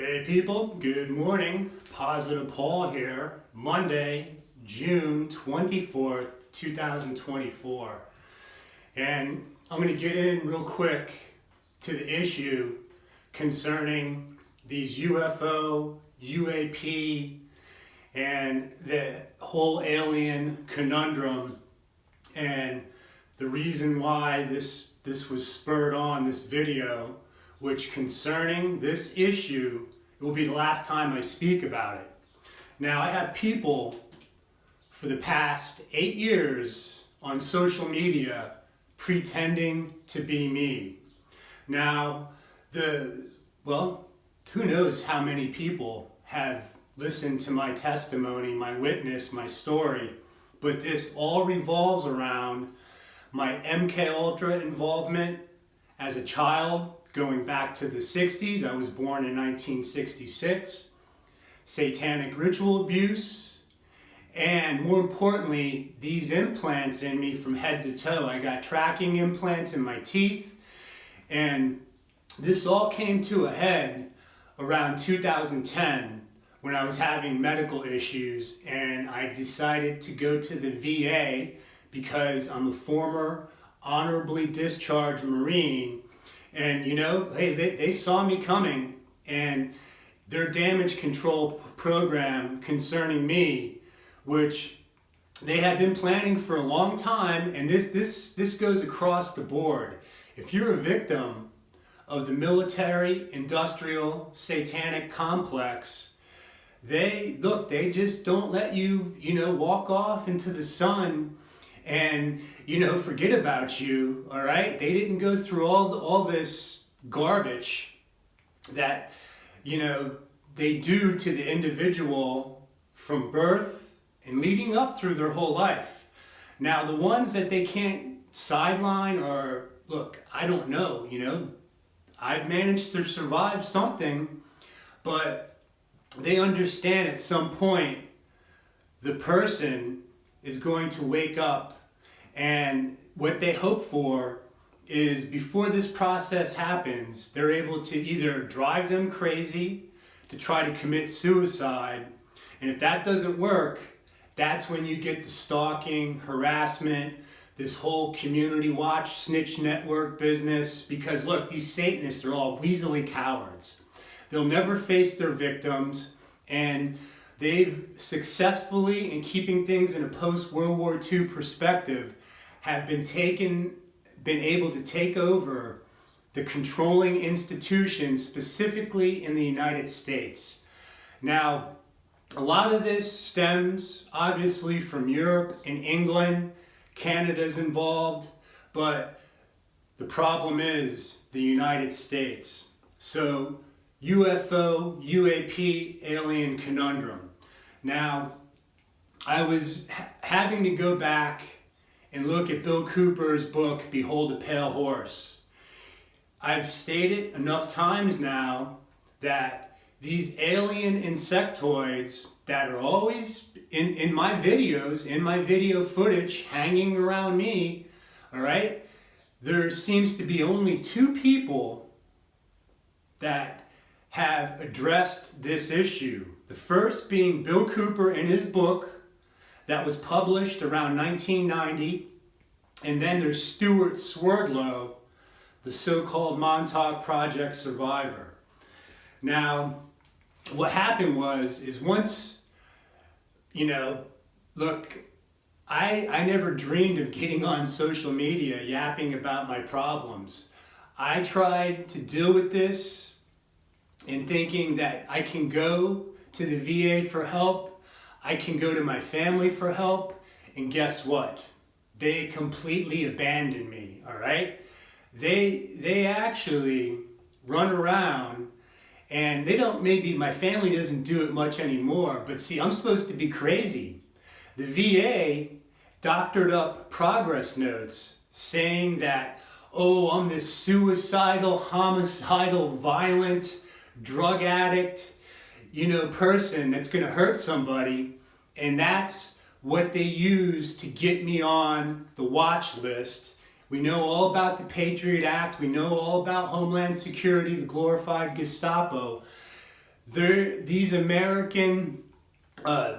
Hey people, good morning. Positive Paul here. Monday, June 24th, 2024. And I'm going to get in real quick to the issue concerning these UFO, UAP, and the whole alien conundrum, and the reason why this was spurred on, this video, which concerning this issue, it will be the last time I speak about it. Now, I have people for the past 8 years on social media pretending to be me. Now, who knows how many people have listened to my testimony, my witness, my story, but this all revolves around my MK Ultra involvement as a child, going back to the 60s. I was born in 1966. Satanic ritual abuse, and more importantly, these implants in me from head to toe. I got tracking implants in my teeth, and this all came to a head around 2010 when I was having medical issues, and I decided to go to the VA because I'm a former honorably discharged Marine. And hey, they saw me coming, and their damage control program concerning me, which they had been planning for a long time, and this goes across the board. If you're a victim of the military industrial satanic complex, they just don't let you, walk off into the sun and forget about you. All right, they didn't go through all this garbage that they do to the individual from birth and leading up through their whole life. Now, the ones that they can't sideline, or look, I don't know, I've managed to survive something, but they understand at some point the person is going to wake up, and what they hope for is before this process happens, they're able to either drive them crazy to try to commit suicide, and if that doesn't work, that's when you get the stalking, harassment, this whole community watch, snitch network business, because look, these Satanists are all weaselly cowards. They'll never face their victims, and they've successfully, in keeping things in a post-World War II perspective, have been able to take over the controlling institutions, specifically in the United States. Now, a lot of this stems obviously from Europe and England. Canada's involved, but the problem is the United States. So UFO, UAP, alien conundrum. Now, I was having to go back and look at Bill Cooper's book, Behold a Pale Horse. I've stated enough times now that these alien insectoids that are always in my videos, in my video footage, hanging around me, all right, there seems to be only 2 people that have addressed this issue. The first being Bill Cooper in his book that was published around 1990, and then there's Stuart Swerdlow, the so-called Montauk Project survivor. Now, what happened is once, look, I never dreamed of getting on social media yapping about my problems. I tried to deal with this and thinking that I can go to the VA for help, I can go to my family for help, and guess what? They completely abandoned me, all right? They actually run around, and maybe my family doesn't do it much anymore, but see, I'm supposed to be crazy. The VA doctored up progress notes saying that, oh, I'm this suicidal, homicidal, violent, drug addict, person that's going to hurt somebody, and that's what they use to get me on the watch list. We know all about the Patriot Act. We know all about Homeland Security, the glorified Gestapo. these American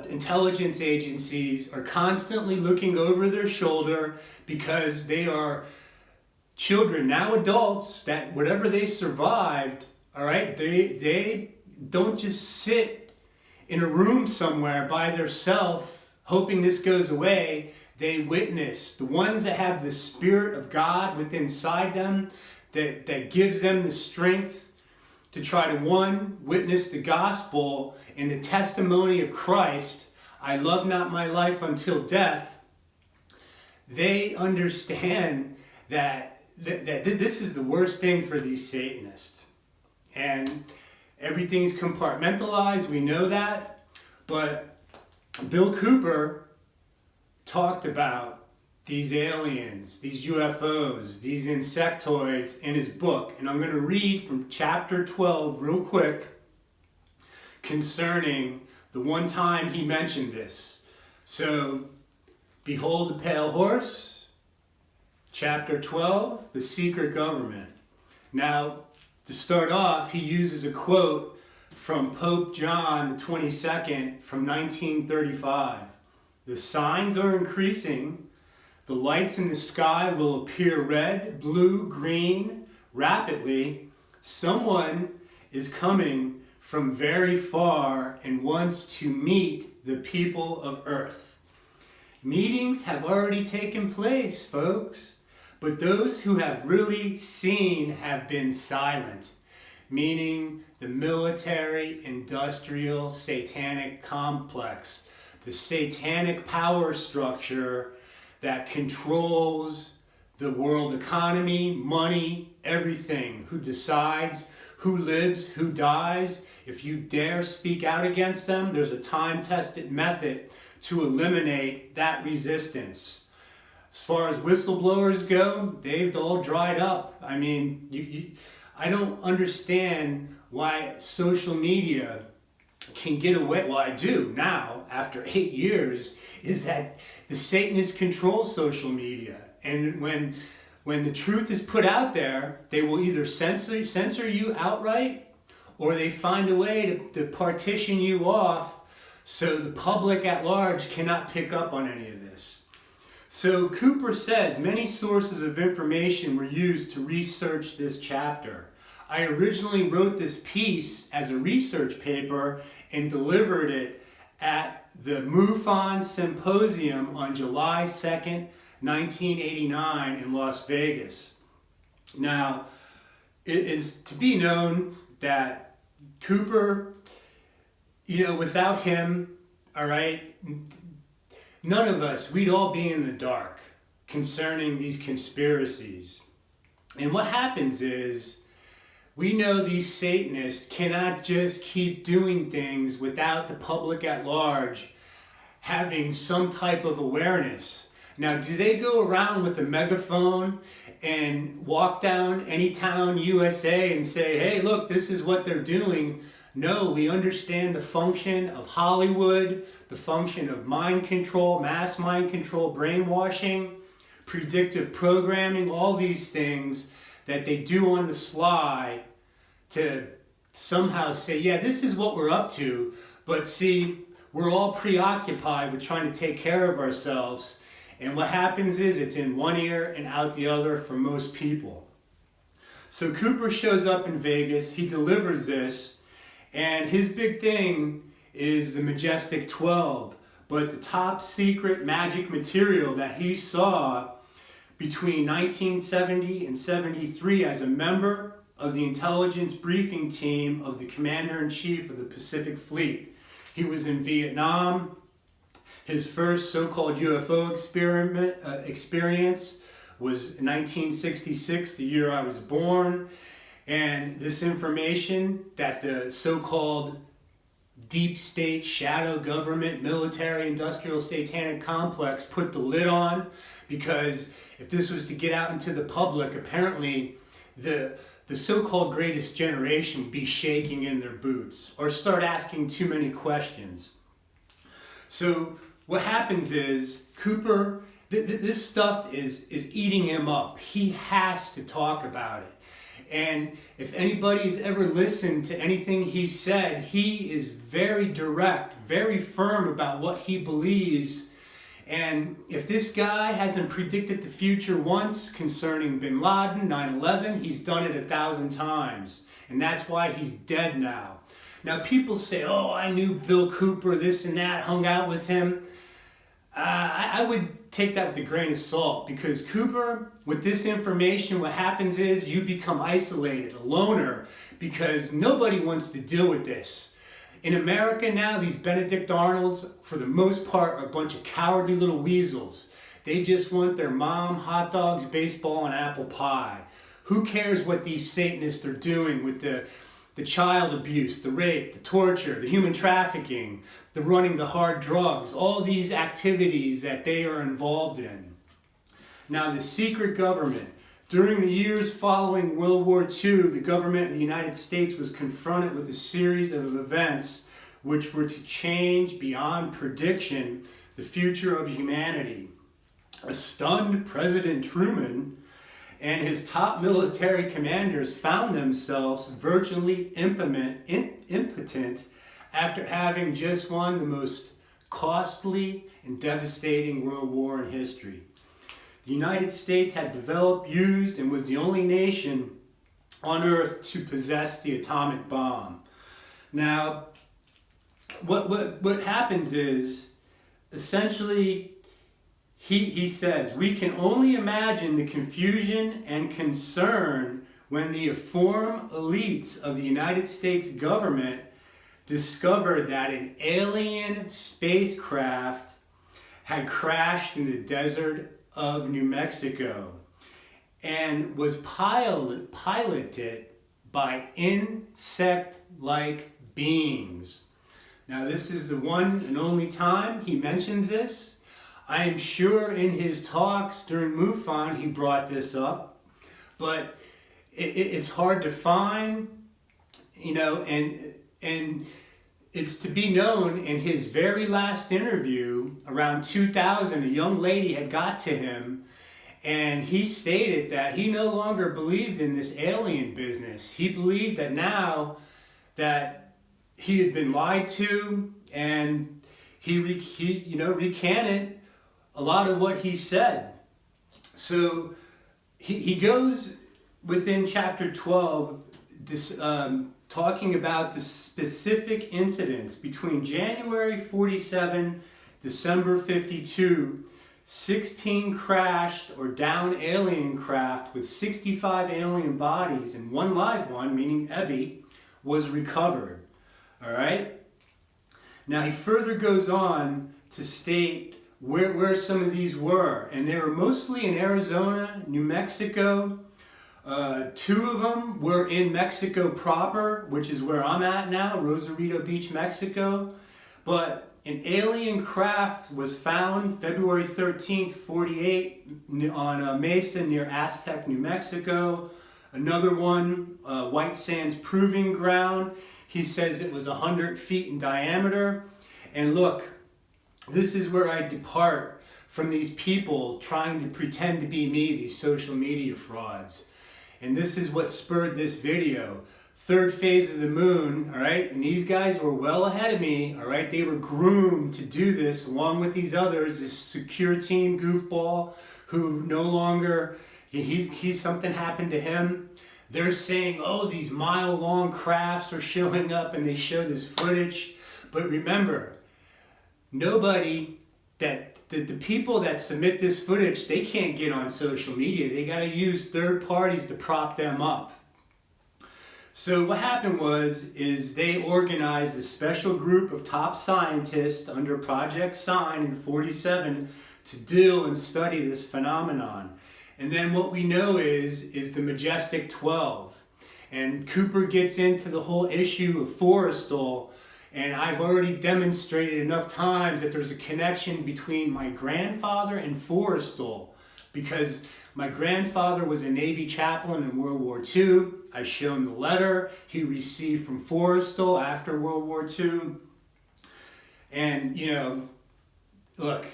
intelligence agencies are constantly looking over their shoulder because they are children, now adults, that whatever they survived, all right, they don't just sit in a room somewhere by themselves hoping this goes away. They witness. The ones that have the Spirit of God within inside them, that gives them the strength to try to, one, witness the gospel and the testimony of Christ. I love not my life until death. They understand that this is the worst thing for these Satanists. And everything's compartmentalized, we know that. But Bill Cooper talked about these aliens, these UFOs, these insectoids in his book. And I'm going to read from chapter 12 real quick concerning the one time he mentioned this. So, behold the pale horse, chapter 12, the secret government. Now, to start off, he uses a quote from Pope John the 22nd from 1935. The signs are increasing. The lights in the sky will appear red, blue, green, rapidly. Someone is coming from very far and wants to meet the people of Earth. Meetings have already taken place, folks, but those who have really seen have been silent, meaning the military, industrial, satanic complex, the satanic power structure that controls the world economy, money, everything, who decides who lives, who dies. If you dare speak out against them, there's a time-tested method to eliminate that resistance. As far as whistleblowers go, they've all dried up. I mean, I don't understand why social media can get away, well I do now, after 8 years, is that the Satanists control social media. And when the truth is put out there, they will either censor you outright, or they find a way to partition you off so the public at large cannot pick up on any of this. So Cooper says many sources of information were used to research this chapter. I originally wrote this piece as a research paper and delivered it at the MUFON Symposium on July 2nd, 1989 in Las Vegas. Now, it is to be known that Cooper, without him, all right, none of us, we'd all be in the dark concerning these conspiracies. And what happens is, we know these Satanists cannot just keep doing things without the public at large having some type of awareness. Now, do they go around with a megaphone and walk down any town USA and say, hey, look, this is what they're doing? No, we understand the function of Hollywood, the function of mind control, mass mind control, brainwashing, predictive programming, all these things that they do on the sly to somehow say, yeah, this is what we're up to, but see, we're all preoccupied with trying to take care of ourselves, and what happens is it's in one ear and out the other for most people. So Cooper shows up in Vegas, he delivers this, and his big thing is the Majestic 12, but the top secret magic material that he saw between 1970 and 73 as a member of the intelligence briefing team of the Commander-in-Chief of the Pacific Fleet. He was in Vietnam. His first so-called UFO experience was 1966, the year I was born. And this information that the so-called deep state, shadow government, military, industrial, satanic complex put the lid on, because if this was to get out into the public, apparently the so-called greatest generation would be shaking in their boots or start asking too many questions. So what happens is Cooper, this stuff is eating him up. He has to talk about it. And if anybody's ever listened to anything he said, he is very direct, very firm about what he believes. And if this guy hasn't predicted the future once concerning bin Laden, 9/11, he's done it 1,000 times. And that's why he's dead now. Now people say, oh, I knew Bill Cooper, this and that, hung out with him. I would take that with a grain of salt, because Cooper, with this information, what happens is you become isolated, a loner, because nobody wants to deal with this. In America now, these Benedict Arnolds, for the most part, are a bunch of cowardly little weasels. They just want their mom, hot dogs, baseball, and apple pie. Who cares what these Satanists are doing with the child abuse, the rape, the torture, the human trafficking, the running the hard drugs, all these activities that they are involved in. Now, the secret government. During the years following World War II, the government of the United States was confronted with a series of events which were to change beyond prediction the future of humanity. A stunned President Truman and his top military commanders found themselves virtually impotent after having just won the most costly and devastating world war in history. The United States had developed, used, and was the only nation on Earth to possess the atomic bomb. Now, what happens is, essentially, he says, we can only imagine the confusion and concern when the informed elites of the United States government discovered that an alien spacecraft had crashed in the desert of New Mexico and was piloted by insect-like beings. Now, this is the one and only time he mentions this. I am sure in his talks during MUFON he brought this up, but it's hard to find, and it's to be known in his very last interview around 2000, a young lady had got to him, and he stated that he no longer believed in this alien business. He believed that now that he had been lied to, and he recanted a lot of what he said. So he goes within chapter 12, talking about the specific incidents between January 47, December 52, 16 crashed or down alien craft with 65 alien bodies, and one live one, meaning Ebby, was recovered. All right? Now he further goes on to state where some of these were, and they were mostly in Arizona, New Mexico. 2 of them were in Mexico proper, which is where I'm at now, Rosarito Beach, Mexico. But an alien craft was found February 13th, 48 on a mesa near Aztec, New Mexico. Another one, White Sands Proving Ground. He says it was 100 feet in diameter. And look, this is where I depart from these people trying to pretend to be me, these social media frauds. And this is what spurred this video. 3rd phase of the moon, all right? And these guys were well ahead of me, all right? They were groomed to do this along with these others, this secure team goofball who no longer, he's something happened to him. They're saying, oh, these mile-long crafts are showing up, and they show this footage. But remember, nobody the people that submit this footage, they can't get on social media. They got to use third parties to prop them up. So what happened is they organized a special group of top scientists under Project Sign in 47 to deal and study this phenomenon. And then what we know is the Majestic 12. And Cooper gets into the whole issue of Forrestal. And I've already demonstrated enough times that there's a connection between my grandfather and Forrestal, because my grandfather was a Navy chaplain in World War II. I've shown the letter he received from Forrestal after World War II. And, look,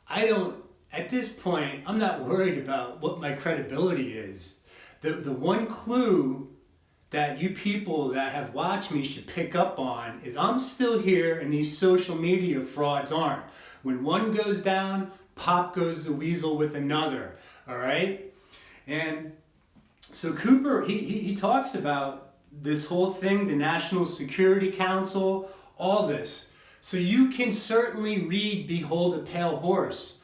at this point, I'm not worried about what my credibility is. the one clue that you people that have watched me should pick up on is I'm still here and these social media frauds aren't. When one goes down, pop goes the weasel with another, all right? And so Cooper, he talks about this whole thing, the National Security Council, all this. So you can certainly read Behold a Pale Horse.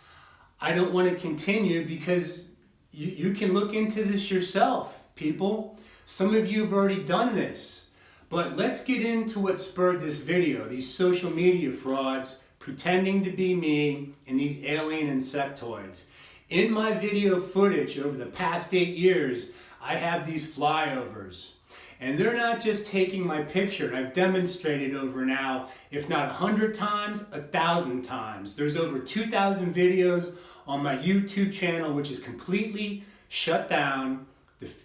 I don't want to continue because you can look into this yourself, people. Some of you have already done this. But let's get into what spurred this video, these social media frauds pretending to be me and these alien insectoids. In my video footage over the past 8 years, I have these flyovers. And they're not just taking my picture. I've demonstrated over now, if not 100 times, 1,000 times. There's over 2,000 videos on my YouTube channel, which is completely shut down.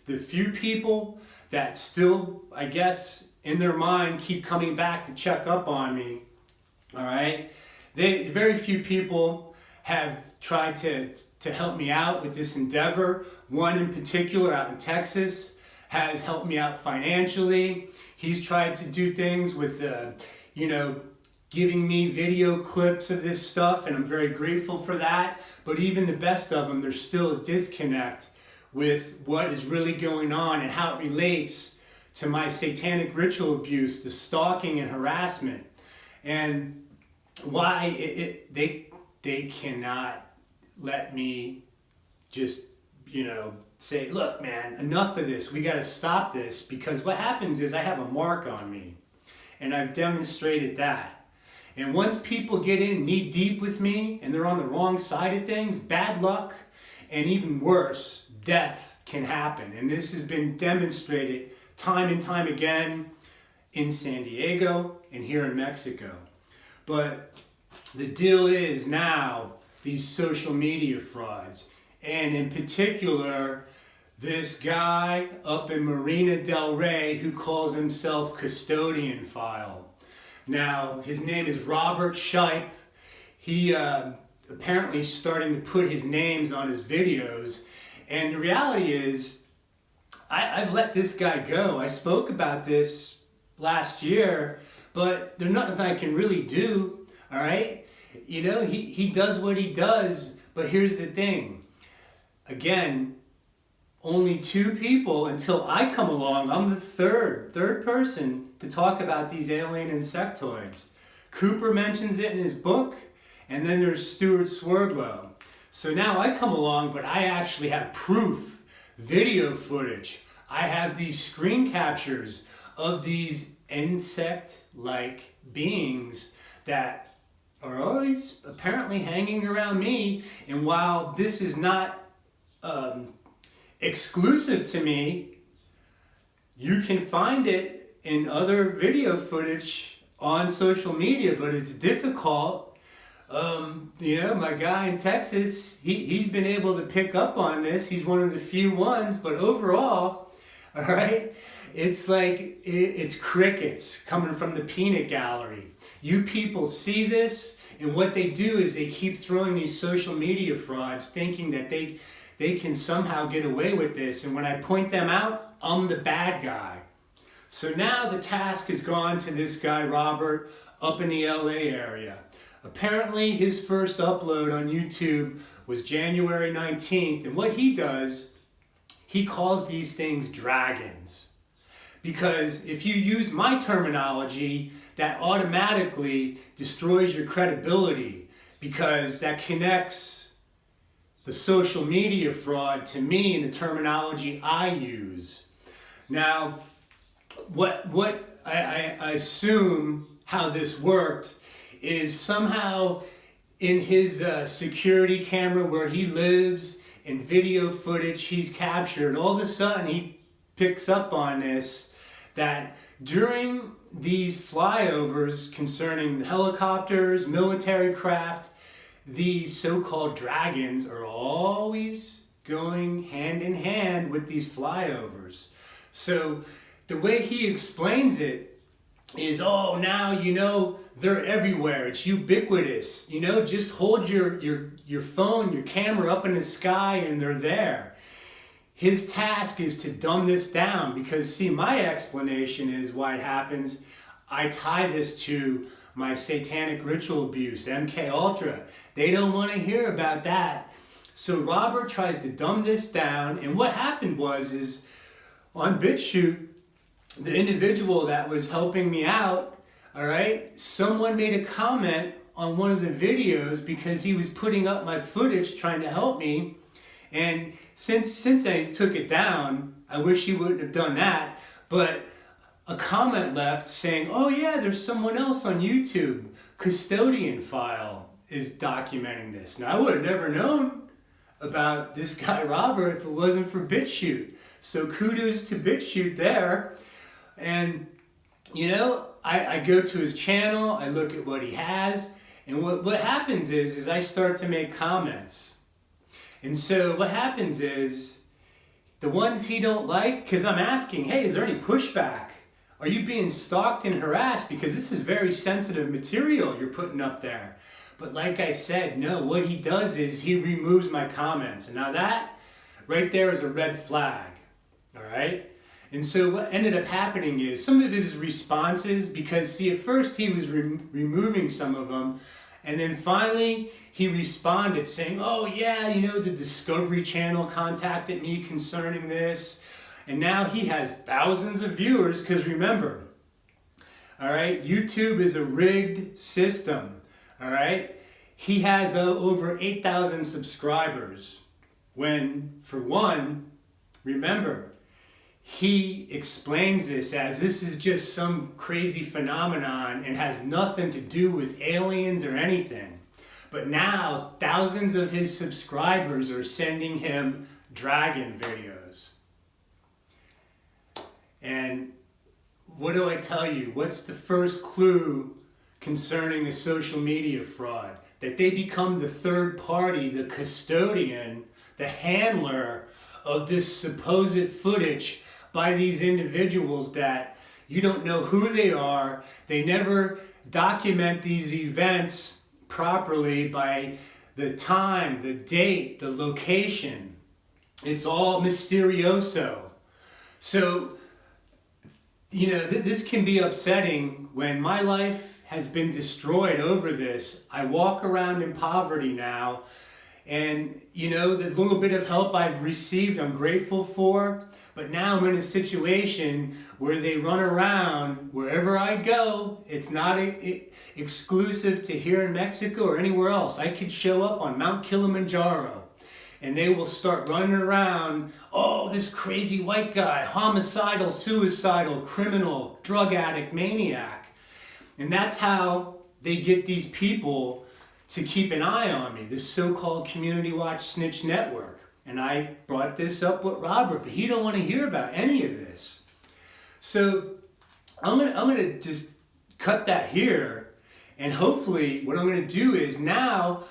The few people that still, I guess, in their mind keep coming back to check up on me, all right? Very few people have tried to help me out with this endeavor. One in particular out in Texas has helped me out financially. He's tried to do things with, giving me video clips of this stuff, and I'm very grateful for that. But even the best of them, there's still a disconnect with what is really going on and how it relates to my satanic ritual abuse, the stalking and harassment, and why they cannot let me just, say, look, man, enough of this. We got to stop this, because what happens is I have a mark on me, and I've demonstrated that. And once people get in knee deep with me and they're on the wrong side of things, bad luck and even worse, death can happen. And this has been demonstrated time and time again in San Diego and here in Mexico. But the deal is now these social media frauds, and in particular, this guy up in Marina del Rey who calls himself Custodian File. Now, his name is Robert Shipe. He apparently starting to put his names on his videos. And the reality is, I've let this guy go. I spoke about this last year, but there's nothing I can really do, all right? He does what he does, but here's the thing. Again, only 2 people until I come along. I'm the third person to talk about these alien insectoids. Cooper mentions it in his book, and then there's Stuart Swerdlow. So now I come along, but I actually have proof, video footage. I have these screen captures of these insect-like beings that are always apparently hanging around me. And while this is not exclusive to me, you can find it in other video footage on social media, but it's difficult. My guy in Texas, he's been able to pick up on this. He's one of the few ones, but overall, all right, it's like it's crickets coming from the peanut gallery. You people see this, and what they do is they keep throwing these social media frauds, thinking that they can somehow get away with this. And when I point them out, I'm the bad guy. So now the task has gone to this guy, Robert, up in the LA area. Apparently his first upload on YouTube was January 19th. And what he does, he calls these things dragons. Because if you use my terminology, that automatically destroys your credibility, because that connects the social media fraud to me and the terminology I use. Now, what I assume how this worked is somehow in his security camera where he lives, in video footage he's captured, all of a sudden he picks up on this, that during these flyovers concerning helicopters, military craft, these so-called dragons are always going hand in hand with these flyovers. So the way he explains it is, now, they're everywhere. It's ubiquitous. Just hold your phone, your camera up in the sky and they're there. his task is to dumb this down, because see, my explanation is why it happens. I tie this to my satanic ritual abuse, MK Ultra. They don't want to hear about that. So Robert tries to dumb this down, and what happened is on BitChute, the individual that was helping me out, all right, someone made a comment on one of the videos because he was putting up my footage trying to help me. And since I took it down, I wish he wouldn't have done that, but a comment left saying, oh yeah, there's someone else on YouTube, Custodian File is documenting this. Now, I would have never known about this guy Robert if it wasn't for BitChute. So kudos to BitChute there. And you know, I go to his channel, I look at what he has, and what happens is I start to make comments. And so what happens is, the ones he don't like, because I'm asking, hey, is there any pushback? Are you being stalked and harassed? Because this is very sensitive material you're putting up there. But like I said, no, what he does is he removes my comments. And now that right there is a red flag, all right? And so what ended up happening is some of his responses, because see, at first he was removing some of them, and then finally he responded saying, oh yeah, you know, the Discovery Channel contacted me concerning this. And now he has thousands of viewers, because remember, all right, YouTube is a rigged system, all right? He has over 8,000 subscribers, when, for one, remember, he explains this as this is just some crazy phenomenon and has nothing to do with aliens or anything. But now, thousands of his subscribers are sending him dragon videos. And what do I tell you? What's the first clue concerning the social media fraud? That they become the third party, the custodian, the handler of this supposed footage by these individuals that you don't know who they are. They never document these events properly by the time, the date, the location. It's all mysterioso. So, you know, this can be upsetting when my life has been destroyed over this. I walk around in poverty now, and, you know, the little bit of help I've received, I'm grateful for. But now I'm in a situation where they run around wherever I go. It's not exclusive to here in Mexico or anywhere else. I could show up on Mount Kilimanjaro and they will start running around. Oh, this crazy white guy, homicidal, suicidal, criminal, drug addict, maniac. And that's how they get these people to keep an eye on me, this so-called Community Watch Snitch Network. And I brought this up with Robert, but he don't want to hear about any of this. So I'm gonna just cut that here, and hopefully what I'm gonna do is now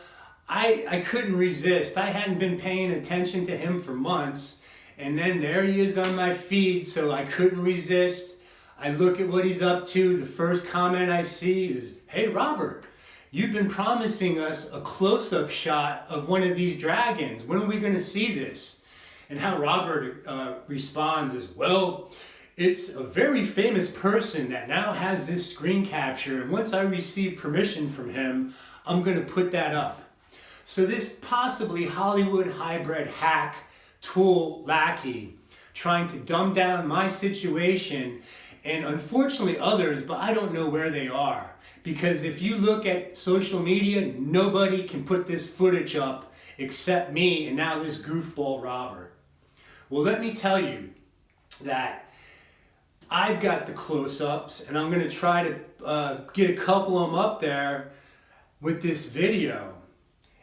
I couldn't resist. I hadn't been paying attention to him for months, and then there he is on my feed, so I couldn't resist. I look at what he's up to. The first comment I see is, hey Robert, you've been promising us a close-up shot of one of these dragons. When are we going to see this? And how Robert responds is, well, it's a very famous person that now has this screen capture, and once I receive permission from him, I'm going to put that up. So this possibly Hollywood hybrid hack tool lackey trying to dumb down my situation, and unfortunately others, but I don't know where they are. Because if you look at social media, nobody can put this footage up except me and now this goofball Robert. Well, let me tell you that I've got the close-ups, and I'm going to try to get a couple of them up there with this video.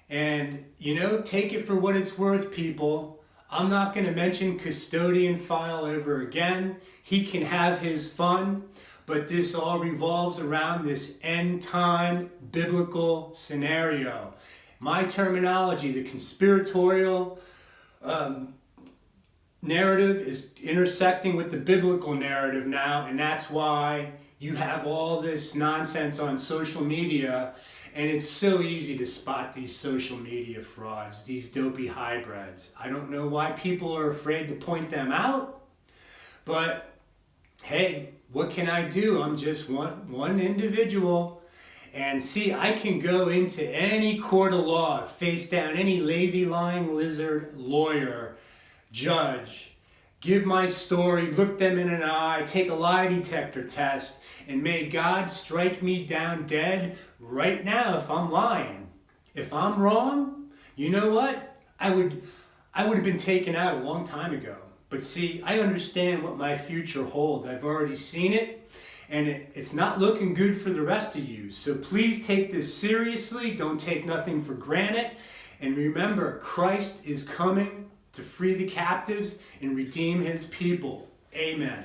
And, you know, take it for what it's worth, people. I'm not going to mention Custodian File ever again. He can have his fun. But this all revolves around this end-time biblical scenario. My terminology, the conspiratorial narrative is intersecting with the biblical narrative now, and that's why you have all this nonsense on social media. And it's so easy to spot these social media frauds, these dopey hybrids. I don't know why people are afraid to point them out, but hey, what can I do? I'm just one individual. And see, I can go into any court of law, face down any lazy lying lizard lawyer, judge, give my story, look them in an eye, take a lie detector test, and may God strike me down dead right now if I'm lying. If I'm wrong, you know what? I would have been taken out a long time ago. But see, I understand what my future holds. I've already seen it. And it's not looking good for the rest of you. So please take this seriously. Don't take nothing for granted. And remember, Christ is coming to free the captives and redeem his people. Amen.